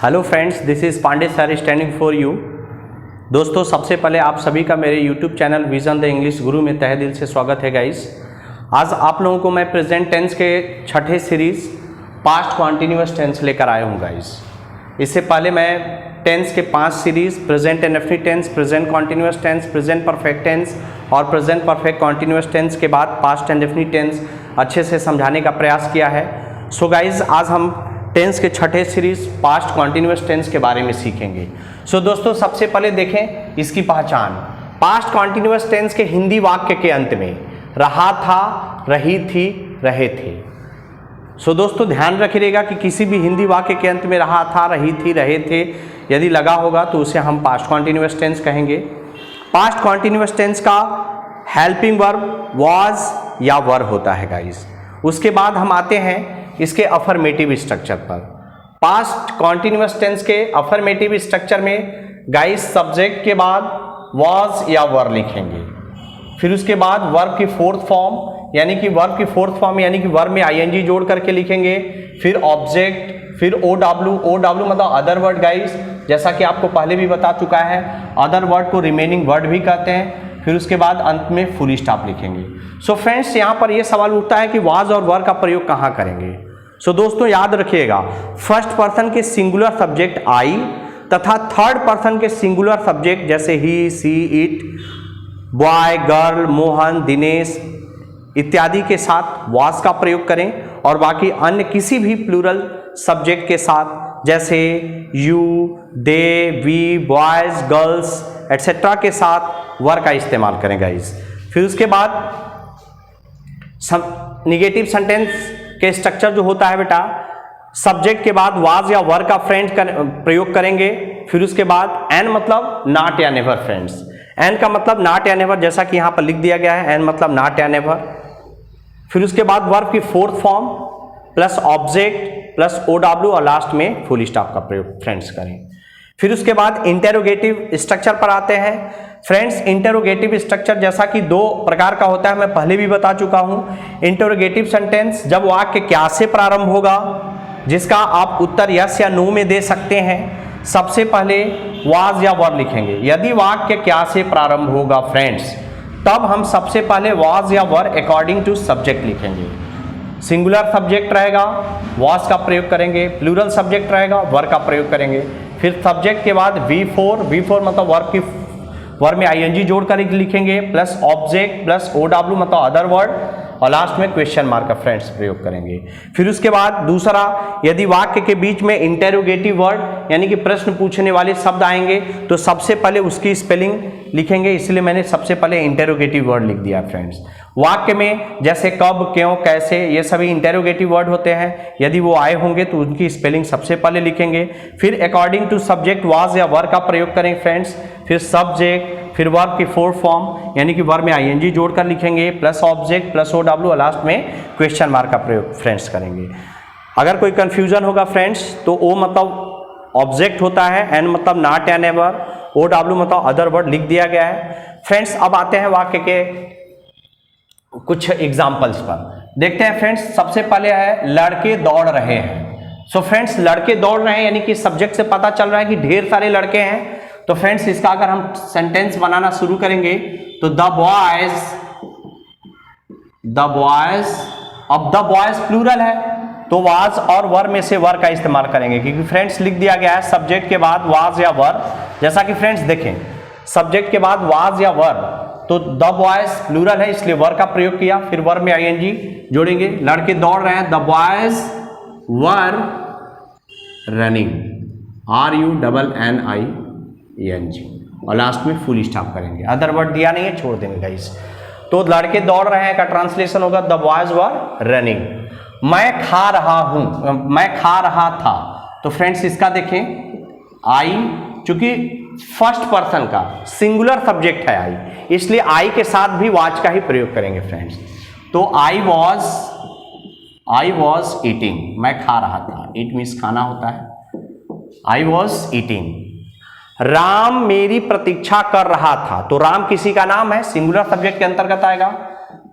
Hello friends, this is Pandey sir standing for you. दोस्तों, सबसे पहले आप सभी का मेरे YouTube channel vision the English guru में तहे दिल से स्वागत है गाइस। आज आप लोगों को मैं प्रेजेंट टेंस के छठे सीरीज़ पास्ट कॉन्टिन्यूअस टेंस लेकर आया हूँ गाइस। इससे पहले मैं टेंस के 5 series present indefinite tense, present continuous tense, present perfect tense और प्रेजेंट परफेक्ट कॉन्टिन्यूअस टेंस के बाद पास्ट इंडेफिनिट टेंस अच्छे से समझाने का प्रयास किया है। सो गाइज, आज हम टेंस के छठे सीरीज पास्ट कॉन्टिन्यूअस टेंस के बारे में सीखेंगे। सो दोस्तों, सबसे पहले देखें इसकी पहचान। पास्ट कॉन्टिन्यूअस टेंस के हिंदी वाक्य के अंत में रहा था, रही थी, रहे थे। सो दोस्तों, ध्यान रखिएगा कि किसी भी हिंदी वाक्य के अंत में रहा था, रही थी, रहे थे यदि लगा होगा तो उसे हम पास्ट कॉन्टिन्यूअस टेंस कहेंगे। पास्ट कॉन्टिन्यूअस टेंस का हेल्पिंग वर्ब वाज या वर होता है गाइस। उसके बाद हम आते हैं इसके अफर्मेटिव स्ट्रक्चर पर। पास्ट कॉन्टिन्यूअस टेंस के अफर्मेटिव स्ट्रक्चर में गाइस सब्जेक्ट के बाद वाज या वर लिखेंगे। फिर उसके बाद वर्ब की फोर्थ फॉर्म यानी कि वर्ब में आईएनजी जोड़ करके लिखेंगे। फिर ऑब्जेक्ट, फिर ओडब्ल्यू मतलब अदर वर्ड गाइस, जैसा कि आपको पहले भी बता चुका है। अदर वर्ड को रिमेनिंग वर्ड भी कहते हैं। फिर उसके बाद अंत में फुल स्टॉप लिखेंगे। सो फ्रेंड्स, यहाँ पर यह सवाल उठता है कि वाज और वर का प्रयोग कहाँ करेंगे। सो दोस्तों, याद रखिएगा, फर्स्ट पर्सन के सिंगुलर सब्जेक्ट आई तथा थर्ड पर्सन के सिंगुलर सब्जेक्ट जैसे he, she, it, boy, girl, Mohan, Dinesh इत्यादि के साथ वाज का प्रयोग करें और बाकी अन्य किसी भी प्लूरल सब्जेक्ट के साथ जैसे you, they, we, boys, girls etcetera के साथ वर का इस्तेमाल करें गाइस। फिर उसके बाद निगेटिव सेंटेंस के स्ट्रक्चर जो होता है बेटा, सब्जेक्ट के बाद वाज या वर का फ्रेंड प्रयोग करेंगे। फिर उसके बाद एन मतलब नॉट या नेवर फ्रेंड्स। एन का मतलब नॉट या नेवर, जैसा कि यहाँ पर लिख दिया गया है, एन मतलब नॉट या नेवर। फिर उसके बाद वर्ब की fourth form plus object plus O W और लास्ट में फुल स्टॉप का प्रयोग फ्रेंड्स करें। फिर उसके बाद इंटेरोगेटिव स्ट्रक्चर पर आते हैं फ्रेंड्स। इंटेरोगेटिव स्ट्रक्चर जैसा कि 2 प्रकार का होता है, मैं पहले भी बता चुका हूं। इंटेरोगेटिव सेंटेंस जब वाक्य क्या से प्रारंभ होगा, जिसका आप उत्तर यस या नो में दे सकते हैं। सबसे पहले वाज या वर लिखेंगे। यदि वाक्य क्या से प्रारंभ होगा फ्रेंड्स, तब हम सबसे पहले वाज या वर अकॉर्डिंग टू सब्जेक्ट लिखेंगे। सिंगुलर सब्जेक्ट रहेगा, वाज का प्रयोग करेंगे। प्लूरल सब्जेक्ट रहेगा, वर का प्रयोग करेंगे। फिर सब्जेक्ट के बाद V4 मतलब वर्ब में आईएनजी जोड़ कर लिखेंगे, प्लस ऑब्जेक्ट प्लस ओडब्ल्यू मतलब अदर वर्ड और लास्ट में क्वेश्चन मार्क का फ्रेंड्स प्रयोग करेंगे। फिर उसके बाद दूसरा, यदि वाक्य के बीच में इंटेरोगेटिव वर्ड यानी कि प्रश्न पूछने वाले शब्द आएंगे तो सबसे पहले उसकी स्पेलिंग लिखेंगे, इसलिए मैंने सबसे पहले इंटेरोगेटिव वर्ड लिख दिया फ्रेंड्स। वाक्य में जैसे कब, क्यों, कैसे ये सभी इंटेरोगेटिव वर्ड होते हैं, यदि वो आए होंगे तो उनकी स्पेलिंग सबसे पहले लिखेंगे। फिर अकॉर्डिंग टू सब्जेक्ट वाज या वर का प्रयोग करें फ्रेंड्स। फिर सब्जेक्ट, फिर वर्ब की फोर्थ फॉर्म यानी कि वर्ब में आईएनजी जोड़कर लिखेंगे, प्लस ऑब्जेक्ट प्लस ओडब्ल्यू और लास्ट में क्वेश्चन मार्क का प्रयोग फ्रेंड्स करेंगे। अगर कोई कंफ्यूजन होगा फ्रेंड्स तो ओ मतलब ऑब्जेक्ट होता है, एन मतलब नॉट या नेवर, ओडब्ल्यू मतलब अदर वर्ड लिख दिया गया है फ्रेंड्स। अब आते हैं वाक्य के कुछ एग्जाम्पल्स पर। देखते हैं फ्रेंड्स, सबसे पहले है लड़के दौड़ रहे हैं। सो फ्रेंड्स, लड़के दौड़ रहे हैं यानी कि सब्जेक्ट से पता चल रहा है कि ढेर सारे लड़के हैं। तो फ्रेंड्स, इसका अगर हम सेंटेंस बनाना शुरू करेंगे तो द बॉयज, अब द बॉयज प्लूरल है तो वाज और वर में से वर का इस्तेमाल करेंगे, क्योंकि फ्रेंड्स लिख दिया गया है सब्जेक्ट के बाद वाज या वर। जैसा कि फ्रेंड्स देखें, सब्जेक्ट के बाद वाज या वर, तो द बॉयज प्लूरल है इसलिए वर का प्रयोग किया। फिर वर में आईएनजी जोड़ेंगे। लड़के दौड़ रहे हैं, the boys were running, RUNNING और लास्ट में फुल स्टॉप करेंगे। अदर वर्ड दिया नहीं है, छोड़ देंगे गाइस। तो लड़के दौड़ रहे हैं का ट्रांसलेशन होगा द बॉयज वर रनिंग। मैं खा रहा हूं, मैं खा रहा था, तो फ्रेंड्स इसका देखें, आई चूंकि फर्स्ट पर्सन का सिंगुलर सब्जेक्ट है आई, इसलिए आई के साथ भी वाज का ही प्रयोग करेंगे फ्रेंड्स। तो आई वॉज ईटिंग, मैं खा रहा था, इट मीन्स खाना होता है, आई वॉज ईटिंग। राम मेरी प्रतीक्षा कर रहा था, तो राम किसी का नाम है, सिंगुलर सब्जेक्ट के अंतर्गत आएगा।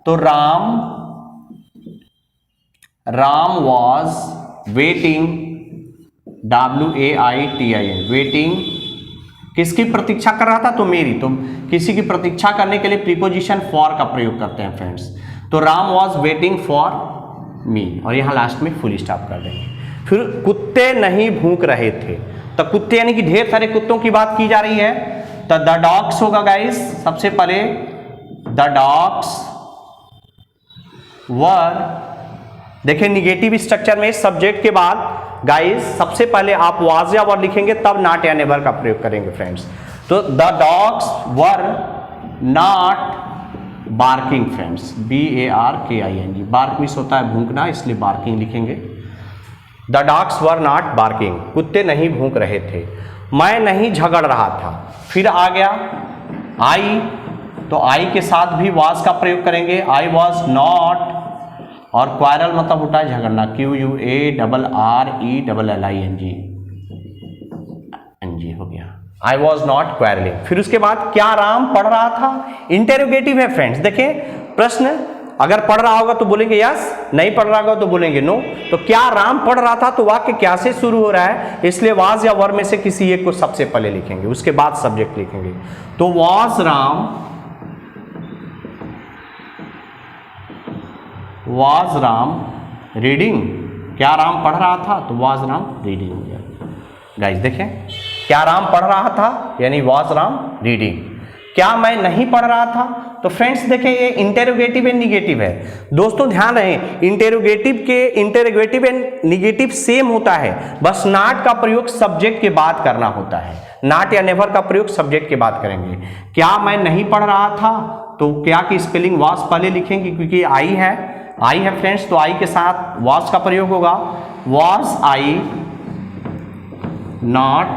तो Ram was waiting, WAITING, waiting किसकी प्रतीक्षा कर रहा था? तो मेरी। तो किसी की प्रतीक्षा करने के लिए प्रीपोजिशन फॉर का प्रयोग करते हैं फ्रेंड्स। तो Ram was waiting for me, और यहां लास्ट में फुल स्टॉप कर देंगे। फिर कुत्ते नहीं भूख रहे थे, तो कुत्ते यानी कि ढेर सारे कुत्तों की बात की जा रही है, तो द डॉग्स होगा गाइस। सबसे पहले द डॉग्स वर, देखिए निगेटिव स्ट्रक्चर में सब्जेक्ट के बाद गाइस सबसे पहले आप वाज या वर लिखेंगे, तब नॉट या नेवर का प्रयोग करेंगे फ्रेंड्स। तो the dogs were not barking friends, BARKING, bark मिस होता है भूखना, इसलिए बार्किंग लिखेंगे। The dogs were not barking, कुत्ते नहीं भूख रहे थे। मैं नहीं झगड़ रहा था, फिर आ गया आई, तो आई के साथ भी वाज का प्रयोग करेंगे, आई वॉज नॉट, और क्वारल मतलब होता है झगड़ना, QUARRELLING हो गया, आई वॉज नॉट क्वारलिंग। फिर उसके बाद क्या राम पढ़ रहा था? इंटेरोगेटिव है फ्रेंड्स। देखें प्रश्न, अगर पढ़ रहा होगा तो बोलेंगे यस, नहीं पढ़ रहा होगा तो बोलेंगे नो। तो क्या राम पढ़ रहा था, तो वाक्य क्या से शुरू हो रहा है, इसलिए वाज या वर में से किसी एक को सबसे पहले लिखेंगे, उसके बाद सब्जेक्ट लिखेंगे। तो वाज राम रीडिंग, क्या राम पढ़ रहा था, तो वाज राम रीडिंग हो गया। गाइस देखें, क्या राम पढ़ रहा था यानी वाज राम रीडिंग। क्या मैं नहीं पढ़ रहा था, तो फ्रेंड्स देखें ये इंटेरोगेटिव एंड निगेटिव है। दोस्तों ध्यान रहे, इंटेरोगेटिव एंड निगेटिव सेम होता है, बस नॉट का प्रयोग सब्जेक्ट के बाद करना होता है। नॉट या नेवर का प्रयोग सब्जेक्ट के बाद करेंगे। क्या मैं नहीं पढ़ रहा था, तो क्या की स्पेलिंग वाज पहले लिखेंगे, क्योंकि आई है फ्रेंड्स, तो आई के साथ वाज का प्रयोग होगा। वाज आई नॉट,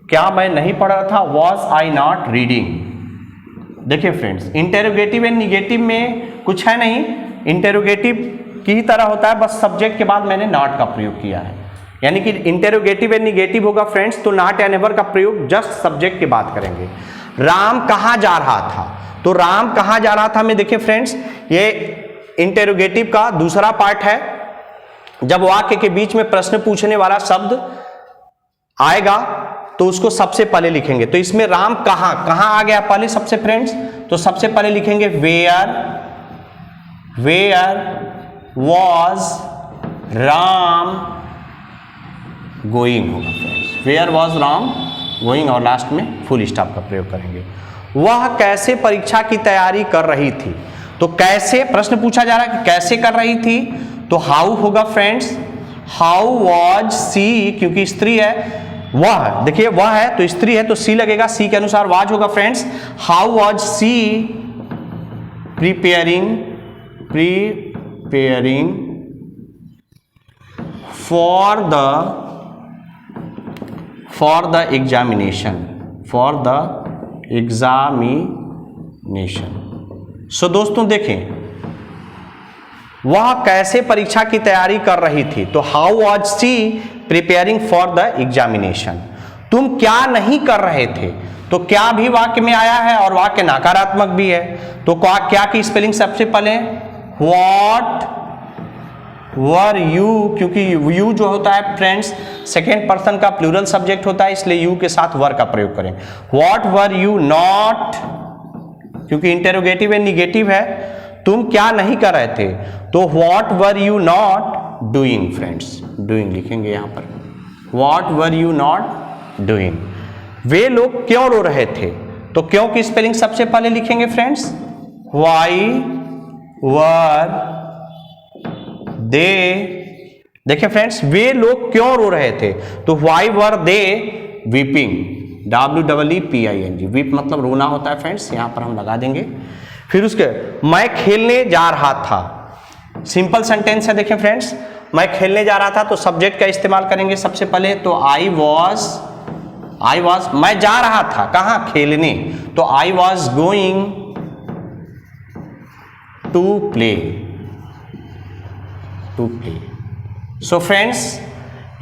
क्या मैं नहीं पढ़ रहा था, वाज आई नॉट रीडिंग। देखिए फ्रेंड्स, इंटेरोगेटिव एंड निगेटिव में कुछ है नहीं, इंटेरोगेटिव की ही तरह होता है, बस सब्जेक्ट के बाद मैंने नॉट का प्रयोग किया है। यानी कि इंटेरोगेटिव एंड निगेटिव होगा फ्रेंड्स, तो नॉट या नेवर का प्रयोग जस्ट सब्जेक्ट के बाद करेंगे। राम कहाँ जा रहा था, तो राम कहाँ जा रहा था में देखिए फ्रेंड्स, ये इंटेरोगेटिव का दूसरा पार्ट है। जब वाक्य के बीच में प्रश्न पूछने वाला शब्द आएगा तो उसको सबसे पहले लिखेंगे। तो इसमें राम कहाँ आ गया पहले सबसे फ्रेंड्स, तो सबसे पहले लिखेंगे वेयर वॉज राम गोइंग होगा friends, where was Ram going, और लास्ट में फुल स्टॉप का प्रयोग करेंगे। वह कैसे परीक्षा की तैयारी कर रही थी, तो कैसे प्रश्न पूछा जा रहा है कि कैसे कर रही थी, तो हाउ होगा फ्रेंड्स। हाउ वॉज सी, क्योंकि स्त्री है, वह देखिए वह है तो स्त्री है तो सी लगेगा, सी के अनुसार वाज होगा friends. How was she preparing for the examination. So दोस्तों देखें, वह कैसे परीक्षा की तैयारी कर रही थी, तो how was she preparing for the examination. तुम क्या नहीं कर रहे थे, तो क्या भी वाक्य में आया है और वाक्य नकारात्मक भी है, तो क्या की स्पेलिंग सबसे पहले व्हाट वर यू, क्योंकि यू जो होता है फ्रेंड्स सेकेंड पर्सन का प्लूरल सब्जेक्ट होता है, इसलिए यू के साथ वर का प्रयोग करें। व्हाट वर यू नॉट, क्योंकि इंटेरोगेटिव एंड निगेटिव है, तुम क्या नहीं कर रहे थे, तो what were you not doing friends, doing लिखेंगे यहां पर, what were you not doing. वे लोग क्यों रो रहे थे, तो क्यों की स्पेलिंग सबसे पहले लिखेंगे फ्रेंड्स, व्हाई वर दे। देखिए फ्रेंड्स, वे लोग क्यों रो रहे थे, तो why were they weeping, WEEPING, weep मतलब रोना होता है फ्रेंड्स, यहां पर हम लगा देंगे। फिर उसके मैं खेलने जा रहा था, सिंपल सेंटेंस है। देखें फ्रेंड्स, मैं खेलने जा रहा था, तो सब्जेक्ट का इस्तेमाल करेंगे सबसे पहले, तो आई वॉज, मैं जा रहा था कहां, खेलने, तो I was going to play. So friends,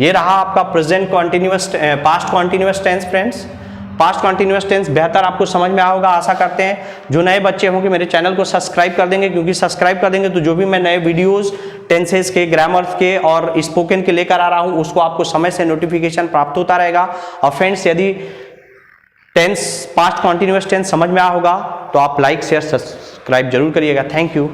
ये रहा आपका present continuous past continuous tense friends. Past continuous tense बेहतर आपको समझ में आया होगा, आशा करते हैं। जो नए बच्चे होंगे मेरे चैनल को सब्सक्राइब कर देंगे, क्योंकि सब्सक्राइब कर देंगे तो जो भी मैं नए वीडियोस टेंसेस के, ग्रामर्स के और स्पोकन के लेकर आ रहा हूं उसको आपको समय से नोटिफिकेशन प्राप्त होता रहेगा। और फ्रेंड्स, यदि टेंस पास्ट कॉन्टिन्यूअस टेंस समझ में आया होगा तो आप लाइक शेयर सब्सक्राइब जरूर करिएगा। Thank you.